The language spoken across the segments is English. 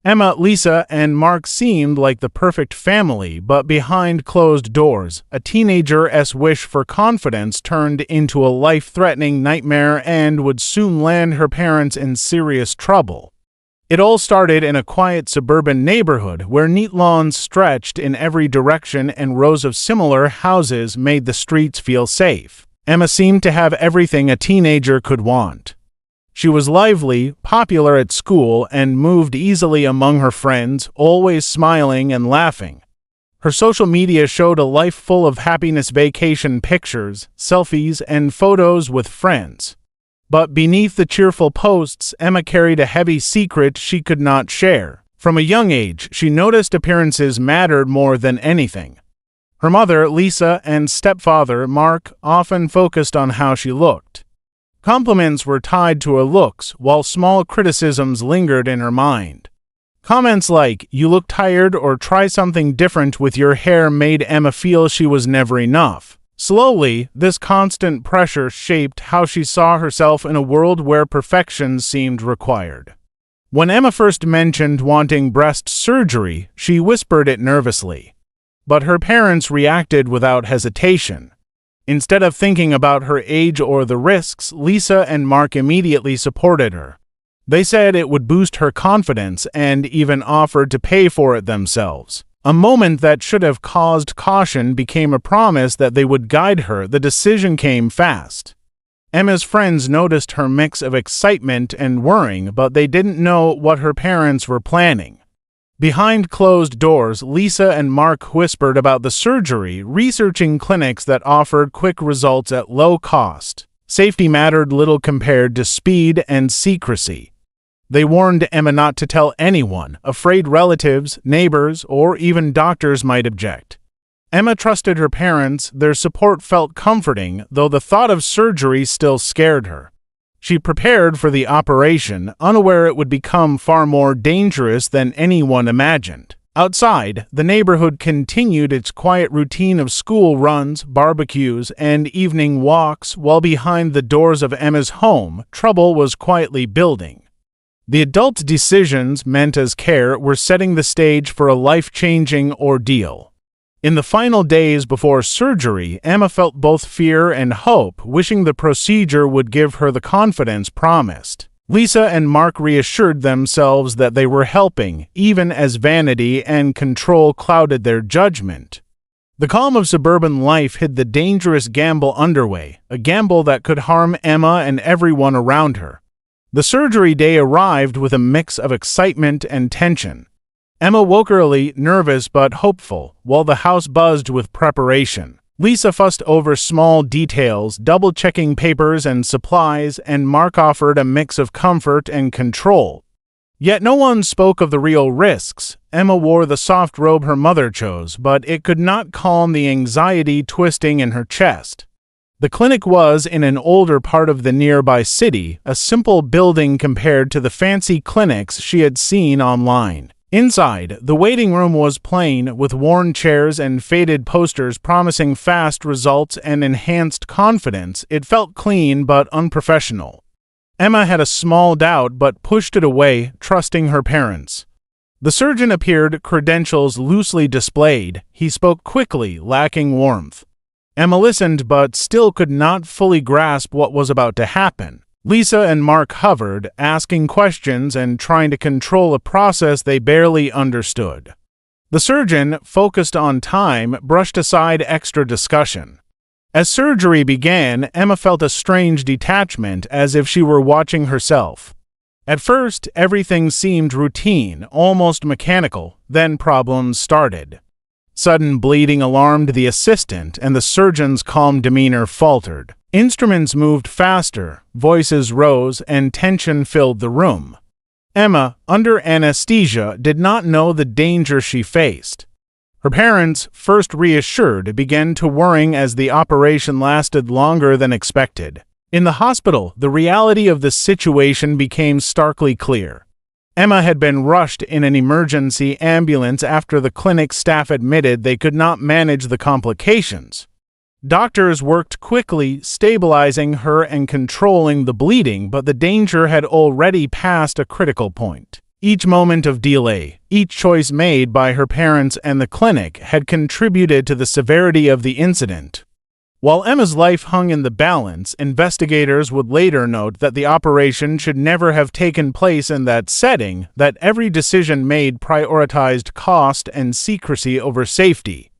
Emma, Lisa, and Mark seemed like the perfect family, but behind closed doors, a teenager's wish for confidence turned into a life-threatening nightmare and would soon land her parents in serious trouble. It all started in a quiet suburban neighborhood where neat lawns stretched in every direction and rows of similar houses made the streets feel safe. Emma seemed to have everything a teenager could want. She was lively, popular at school, and moved easily among her friends, always smiling and laughing. Her social media showed a life full of happiness, vacation pictures, selfies, and photos with friends. But beneath the cheerful posts, Emma carried a heavy secret she could not share. From a young age, she noticed appearances mattered more than anything. Her mother, Lisa, and stepfather, Mark, often focused on how she looked. Compliments were tied to her looks, while small criticisms lingered in her mind. Comments like, "You look tired," or "Try something different with your hair," made Emma feel she was never enough. Slowly, this constant pressure shaped how she saw herself in a world where perfection seemed required. When Emma first mentioned wanting breast surgery, she whispered it nervously. But her parents reacted without hesitation. Instead of thinking about her age or the risks, Lisa and Mark immediately supported her. They said it would boost her confidence and even offered to pay for it themselves. A moment that should have caused caution became a promise that they would guide her. The decision came fast. Emma's friends noticed her mix of excitement and worrying, but they didn't know what her parents were planning. Behind closed doors, Lisa and Mark whispered about the surgery, researching clinics that offered quick results at low cost. Safety mattered little compared to speed and secrecy. They warned Emma not to tell anyone, afraid relatives, neighbors, or even doctors might object. Emma trusted her parents. Their support felt comforting, though the thought of surgery still scared her. She prepared for the operation, unaware it would become far more dangerous than anyone imagined. Outside, the neighborhood continued its quiet routine of school runs, barbecues, and evening walks, while behind the doors of Emma's home, trouble was quietly building. The adult decisions meant as care were setting the stage for a life-changing ordeal. In the final days before surgery, Emma felt both fear and hope, wishing the procedure would give her the confidence promised. Lisa and Mark reassured themselves that they were helping, even as vanity and control clouded their judgment. The calm of suburban life hid the dangerous gamble underway, a gamble that could harm Emma and everyone around her. The surgery day arrived with a mix of excitement and tension. Emma woke early, nervous but hopeful, while the house buzzed with preparation. Lisa fussed over small details, double-checking papers and supplies, and Mark offered a mix of comfort and control. Yet no one spoke of the real risks. Emma wore the soft robe her mother chose, but it could not calm the anxiety twisting in her chest. The clinic was in an older part of the nearby city, a simple building compared to the fancy clinics she had seen online. Inside, the waiting room was plain, with worn chairs and faded posters promising fast results and enhanced confidence. It felt clean but unprofessional. Emma had a small doubt but pushed it away, trusting her parents. The surgeon appeared, credentials loosely displayed. He spoke quickly, lacking warmth. Emma listened but still could not fully grasp what was about to happen. Lisa and Mark hovered, asking questions and trying to control a process they barely understood. The surgeon, focused on time, brushed aside extra discussion. As surgery began, Emma felt a strange detachment, as if she were watching herself. At first, everything seemed routine, almost mechanical, then problems started. Sudden bleeding alarmed the assistant, and the surgeon's calm demeanor faltered. Instruments moved faster, voices rose, and tension filled the room. Emma, under anesthesia, did not know the danger she faced. Her parents, first reassured, began to worry as the operation lasted longer than expected. In the hospital, the reality of the situation became starkly clear. Emma had been rushed in an emergency ambulance after the clinic staff admitted they could not manage the complications. Doctors worked quickly, stabilizing her and controlling the bleeding, but the danger had already passed a critical point. Each moment of delay, each choice made by her parents and the clinic had contributed to the severity of the incident. While Emma's life hung in the balance, investigators would later note that the operation should never have taken place in that setting, that every decision made prioritized cost and secrecy over safety.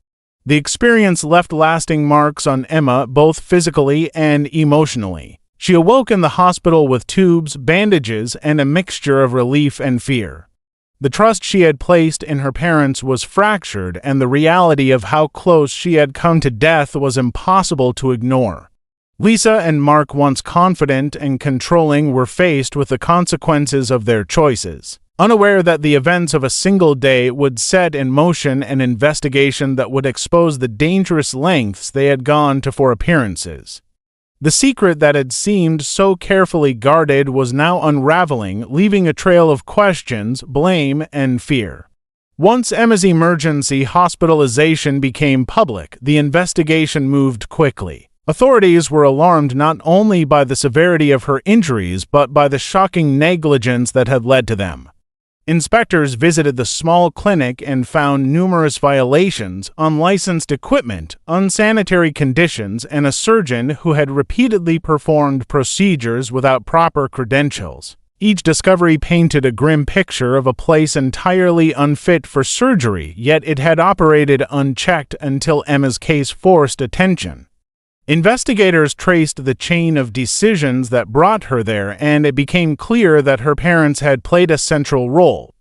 The experience left lasting marks on Emma both physically and emotionally. She awoke in the hospital with tubes, bandages, and a mixture of relief and fear. The trust she had placed in her parents was fractured, and the reality of how close she had come to death was impossible to ignore. Lisa and Mark, once confident and controlling, were faced with the consequences of their choices. Unaware that the events of a single day would set in motion an investigation that would expose the dangerous lengths they had gone to for appearances. The secret that had seemed so carefully guarded was now unraveling, leaving a trail of questions, blame, and fear. Once Emma's emergency hospitalization became public, the investigation moved quickly. Authorities were alarmed not only by the severity of her injuries but by the shocking negligence that had led to them. Inspectors visited the small clinic and found numerous violations, unlicensed equipment, unsanitary conditions, and a surgeon who had repeatedly performed procedures without proper credentials. Each discovery painted a grim picture of a place entirely unfit for surgery, yet it had operated unchecked until Emma's case forced attention. Investigators traced the chain of decisions that brought her there, and it became clear that her parents had played a central role.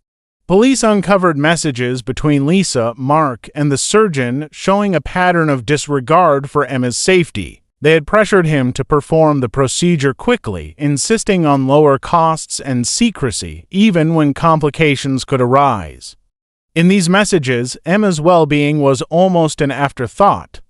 Police uncovered messages between Lisa, Mark, and the surgeon showing a pattern of disregard for Emma's safety. They had pressured him to perform the procedure quickly, insisting on lower costs and secrecy, even when complications could arise. In these messages, Emma's well-being was almost an afterthought.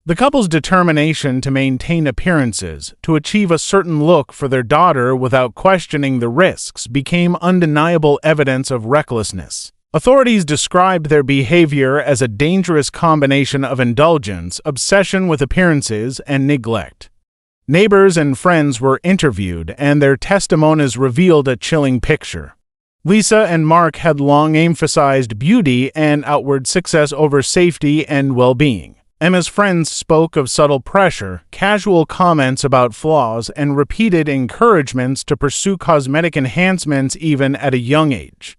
The couple's determination to maintain appearances, to achieve a certain look for their daughter without questioning the risks, became undeniable evidence of recklessness. Authorities described their behavior as a dangerous combination of indulgence, obsession with appearances, and neglect. Neighbors and friends were interviewed, and their testimonies revealed a chilling picture. Lisa and Mark had long emphasized beauty and outward success over safety and well-being. Emma's friends spoke of subtle pressure, casual comments about flaws, and repeated encouragements to pursue cosmetic enhancements even at a young age.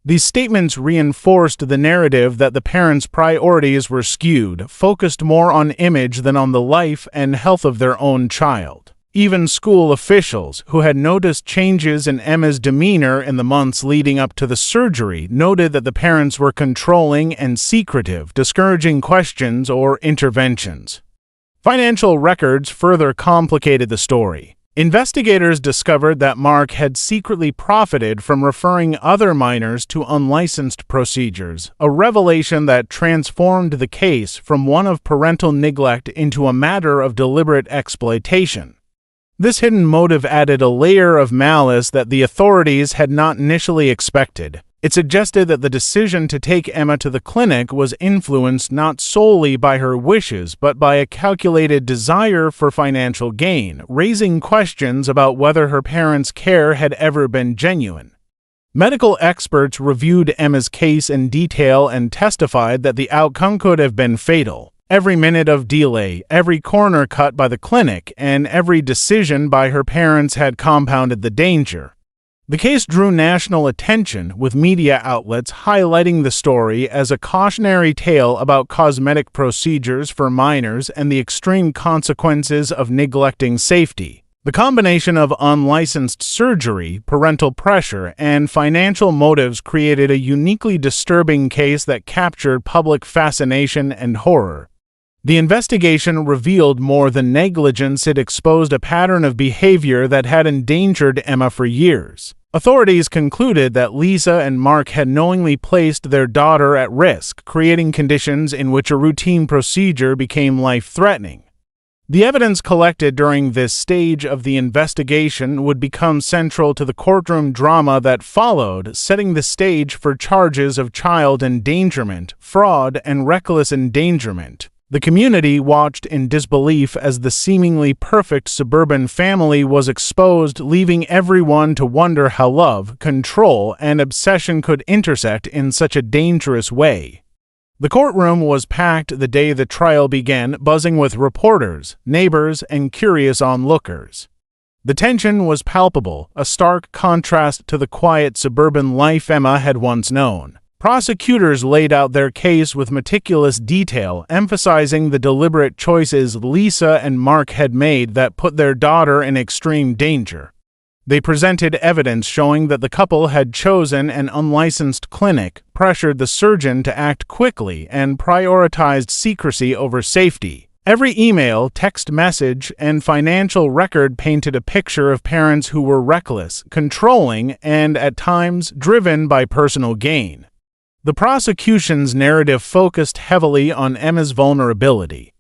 These statements reinforced the narrative that the parents' priorities were skewed, focused more on image than on the life and health of their own child. Even school officials, who had noticed changes in Emma's demeanor in the months leading up to the surgery, noted that the parents were controlling and secretive, discouraging questions or interventions. Financial records further complicated the story. Investigators discovered that Mark had secretly profited from referring other minors to unlicensed procedures, a revelation that transformed the case from one of parental neglect into a matter of deliberate exploitation. This hidden motive added a layer of malice that the authorities had not initially expected. It suggested that the decision to take Emma to the clinic was influenced not solely by her wishes, but by a calculated desire for financial gain, raising questions about whether her parents' care had ever been genuine. Medical experts reviewed Emma's case in detail and testified that the outcome could have been fatal. Every minute of delay, every corner cut by the clinic, and every decision by her parents had compounded the danger. The case drew national attention, with media outlets highlighting the story as a cautionary tale about cosmetic procedures for minors and the extreme consequences of neglecting safety. The combination of unlicensed surgery, parental pressure, and financial motives created a uniquely disturbing case that captured public fascination and horror. The investigation revealed more than negligence. It exposed a pattern of behavior that had endangered Emma for years. Authorities concluded that Lisa and Mark had knowingly placed their daughter at risk, creating conditions in which a routine procedure became life-threatening. The evidence collected during this stage of the investigation would become central to the courtroom drama that followed, setting the stage for charges of child endangerment, fraud, and reckless endangerment. The community watched in disbelief as the seemingly perfect suburban family was exposed, leaving everyone to wonder how love, control, and obsession could intersect in such a dangerous way. The courtroom was packed the day the trial began, buzzing with reporters, neighbors, and curious onlookers. The tension was palpable, a stark contrast to the quiet suburban life Emma had once known. Prosecutors laid out their case with meticulous detail, emphasizing the deliberate choices Lisa and Mark had made that put their daughter in extreme danger. They presented evidence showing that the couple had chosen an unlicensed clinic, pressured the surgeon to act quickly, and prioritized secrecy over safety. Every email, text message, and financial record painted a picture of parents who were reckless, controlling, and at times driven by personal gain. The prosecution's narrative focused heavily on Emma's vulnerability.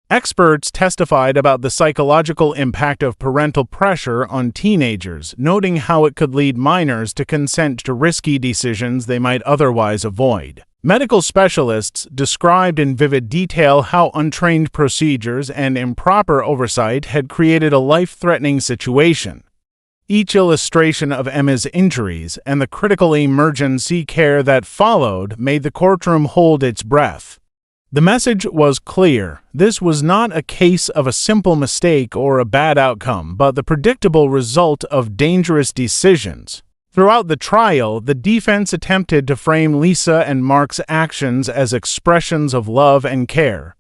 Experts testified about the psychological impact of parental pressure on teenagers, noting how it could lead minors to consent to risky decisions they might otherwise avoid. Medical specialists described in vivid detail how untrained procedures and improper oversight had created a life-threatening situation. Each illustration of Emma's injuries and the critical emergency care that followed made the courtroom hold its breath. The message was clear. This was not a case of a simple mistake or a bad outcome, but the predictable result of dangerous decisions. Throughout the trial, the defense attempted to frame Lisa and Mark's actions as expressions of love and care.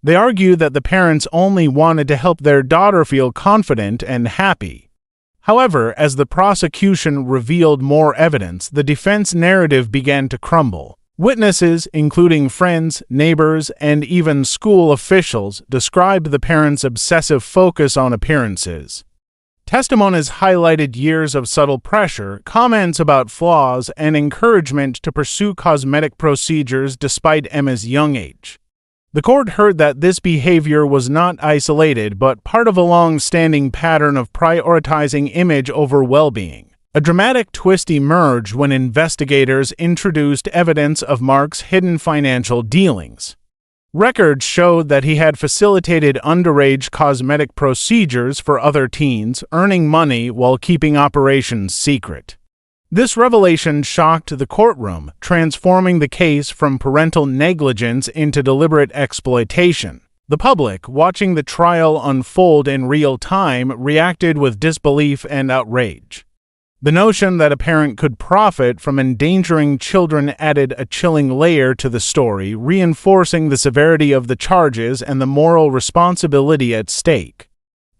They argued that the parents only wanted to help their daughter feel confident and happy. However, as the prosecution revealed more evidence, the defense narrative began to crumble. Witnesses, including friends, neighbors, and even school officials, described the parents' obsessive focus on appearances. Testimonies highlighted years of subtle pressure, comments about flaws, and encouragement to pursue cosmetic procedures despite Emma's young age. The court heard that this behavior was not isolated but part of a long-standing pattern of prioritizing image over well-being. A dramatic twist emerged when investigators introduced evidence of Mark's hidden financial dealings. Records showed that he had facilitated underage cosmetic procedures for other teens, earning money while keeping operations secret. This revelation shocked the courtroom, transforming the case from parental negligence into deliberate exploitation. The public, watching the trial unfold in real time, reacted with disbelief and outrage. The notion that a parent could profit from endangering children added a chilling layer to the story, reinforcing the severity of the charges and the moral responsibility at stake.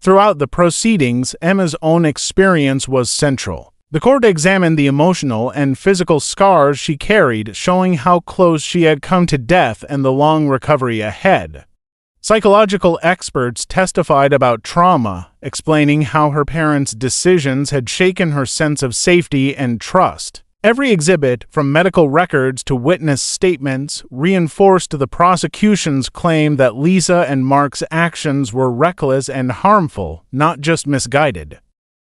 Throughout the proceedings, Emma's own experience was central. The court examined the emotional and physical scars she carried, showing how close she had come to death and the long recovery ahead. Psychological experts testified about trauma, explaining how her parents' decisions had shaken her sense of safety and trust. Every exhibit, from medical records to witness statements, reinforced the prosecution's claim that Lisa and Mark's actions were reckless and harmful, not just misguided.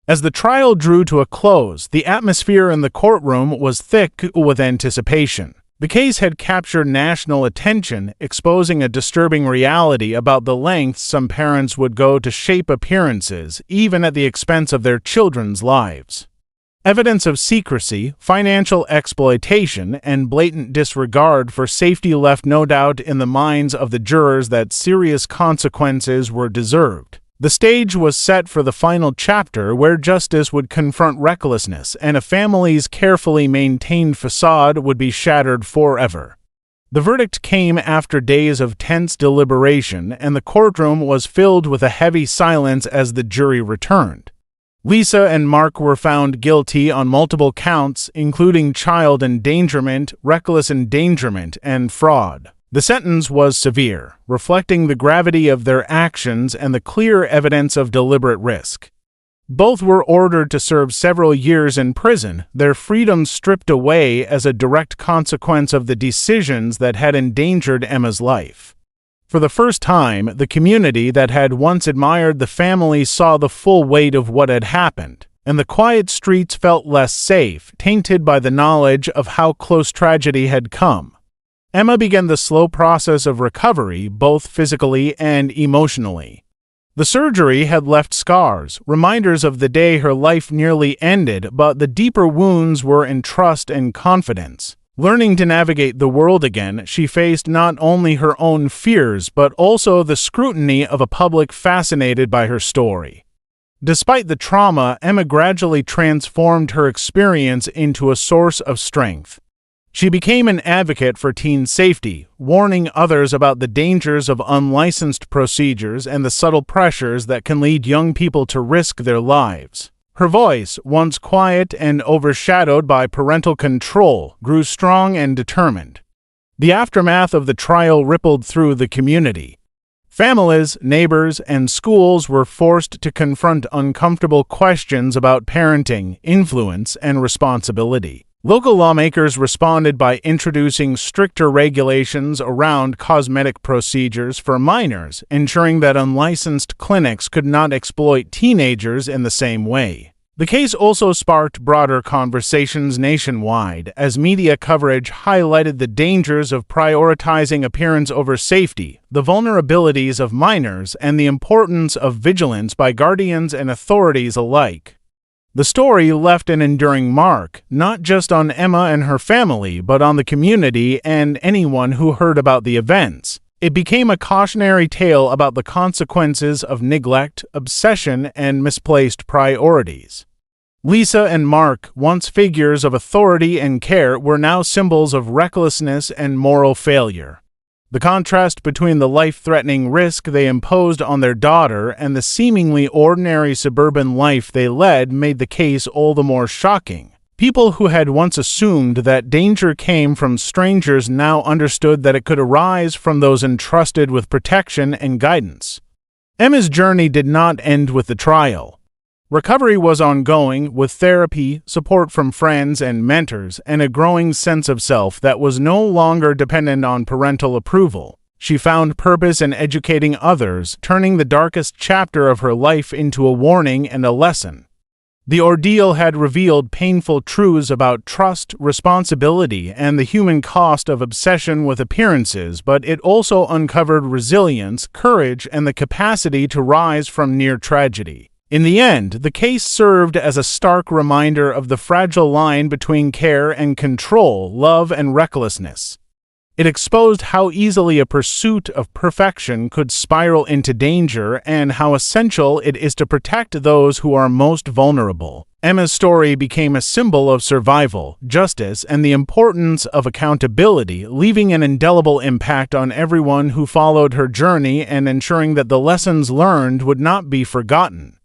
As the trial drew to a close, the atmosphere in the courtroom was thick with anticipation. The case had captured national attention, exposing a disturbing reality about the lengths some parents would go to shape appearances, even at the expense of their children's lives. Evidence of secrecy, financial exploitation, and blatant disregard for safety left no doubt in the minds of the jurors that serious consequences were deserved. The stage was set for the final chapter where justice would confront recklessness and a family's carefully maintained facade would be shattered forever. The verdict came after days of tense deliberation, and the courtroom was filled with a heavy silence as the jury returned. Lisa and Mark were found guilty on multiple counts, including child endangerment, reckless endangerment, and fraud. The sentence was severe, reflecting the gravity of their actions and the clear evidence of deliberate risk. Both were ordered to serve several years in prison, their freedom stripped away as a direct consequence of the decisions that had endangered Emma's life. For the first time, the community that had once admired the family saw the full weight of what had happened, and the quiet streets felt less safe, tainted by the knowledge of how close tragedy had come. Emma began the slow process of recovery, both physically and emotionally. The surgery had left scars, reminders of the day her life nearly ended, but the deeper wounds were in trust and confidence. Learning to navigate the world again, she faced not only her own fears, but also the scrutiny of a public fascinated by her story. Despite the trauma, Emma gradually transformed her experience into a source of strength. She became an advocate for teen safety, warning others about the dangers of unlicensed procedures and the subtle pressures that can lead young people to risk their lives. Her voice, once quiet and overshadowed by parental control, grew strong and determined. The aftermath of the trial rippled through the community. Families, neighbors, and schools were forced to confront uncomfortable questions about parenting, influence, and responsibility. Local lawmakers responded by introducing stricter regulations around cosmetic procedures for minors, ensuring that unlicensed clinics could not exploit teenagers in the same way. The case also sparked broader conversations nationwide, as media coverage highlighted the dangers of prioritizing appearance over safety, the vulnerabilities of minors, and the importance of vigilance by guardians and authorities alike. The story left an enduring mark, not just on Emma and her family, but on the community and anyone who heard about the events. It became a cautionary tale about the consequences of neglect, obsession, and misplaced priorities. Lisa and Mark, once figures of authority and care, were now symbols of recklessness and moral failure. The contrast between the life-threatening risk they imposed on their daughter and the seemingly ordinary suburban life they led made the case all the more shocking. People who had once assumed that danger came from strangers now understood that it could arise from those entrusted with protection and guidance. Emma's journey did not end with the trial. Recovery was ongoing, with therapy, support from friends and mentors, and a growing sense of self that was no longer dependent on parental approval. She found purpose in educating others, turning the darkest chapter of her life into a warning and a lesson. The ordeal had revealed painful truths about trust, responsibility, and the human cost of obsession with appearances, but it also uncovered resilience, courage, and the capacity to rise from near tragedy. In the end, the case served as a stark reminder of the fragile line between care and control, love and recklessness. It exposed how easily a pursuit of perfection could spiral into danger and how essential it is to protect those who are most vulnerable. Emma's story became a symbol of survival, justice, and the importance of accountability, leaving an indelible impact on everyone who followed her journey and ensuring that the lessons learned would not be forgotten.